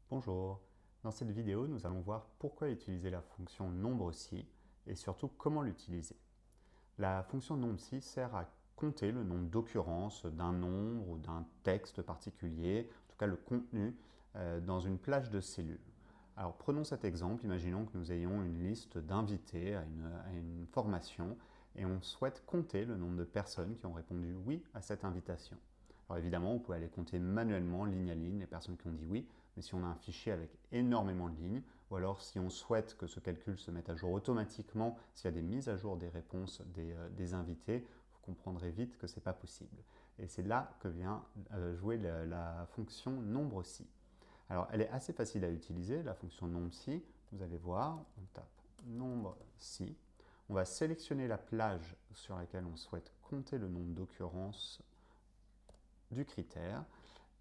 Bonjour, dans cette vidéo nous allons voir pourquoi utiliser la fonction nombre si et surtout comment l'utiliser. La fonction nombre si sert à compter le nombre d'occurrences d'un nombre ou d'un texte particulier, en tout cas le contenu, dans une plage de cellules. Alors prenons cet exemple, imaginons que nous ayons une liste d'invités à une formation et on souhaite compter le nombre de personnes qui ont répondu oui à cette invitation. Alors évidemment, vous pouvez aller compter manuellement, ligne à ligne, les personnes qui ont dit oui, mais si on a un fichier avec énormément de lignes, ou alors si on souhaite que ce calcul se mette à jour automatiquement, s'il y a des mises à jour des réponses des invités, vous comprendrez vite que ce n'est pas possible. Et c'est là que vient jouer la fonction nombre si. Alors elle est assez facile à utiliser, la fonction nombre si. Vous allez voir, on tape nombre si. On va sélectionner la plage sur laquelle on souhaite compter le nombre d'occurrences du critère.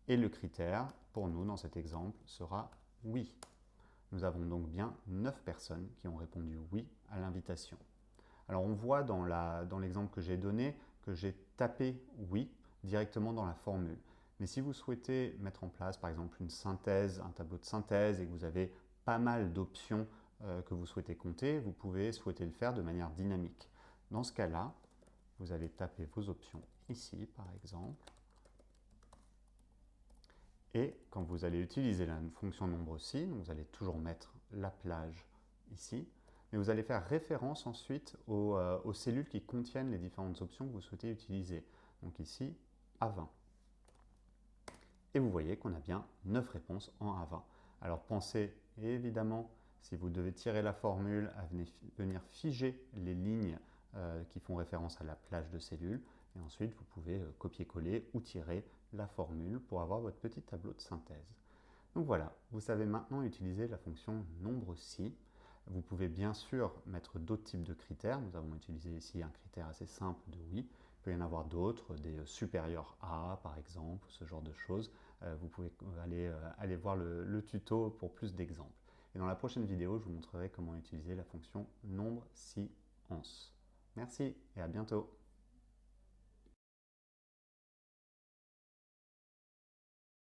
Et le critère, pour nous, dans cet exemple, sera oui. Nous avons donc bien 9 personnes qui ont répondu oui à l'invitation. Alors on voit dans l'exemple que j'ai donné que j'ai tapé oui directement dans la formule. Mais si vous souhaitez mettre en place par exemple une synthèse, un tableau de synthèse et que vous avez pas mal d'options que vous souhaitez compter, vous pouvez souhaiter le faire de manière dynamique. Dans ce cas-là, vous allez taper vos options ici par exemple. Et quand vous allez utiliser la fonction nombre si, vous allez toujours mettre la plage ici, mais vous allez faire référence ensuite aux cellules qui contiennent les différentes options que vous souhaitez utiliser. Donc ici, A20. Et vous voyez qu'on a bien 9 réponses en A20. Alors pensez évidemment, si vous devez tirer la formule, à venir figer les lignes qui font référence à la plage de cellules. Et ensuite, vous pouvez copier-coller ou tirer la formule pour avoir votre petit tableau de synthèse. Donc voilà, vous savez maintenant utiliser la fonction nombre si. Vous pouvez bien sûr mettre d'autres types de critères. Nous avons utilisé ici un critère assez simple de oui. Il peut y en avoir d'autres, des supérieurs à par exemple, ce genre de choses. Vous pouvez aller voir le tuto pour plus d'exemples. Et dans la prochaine vidéo, je vous montrerai comment utiliser la fonction nombre si ans. Merci et à bientôt.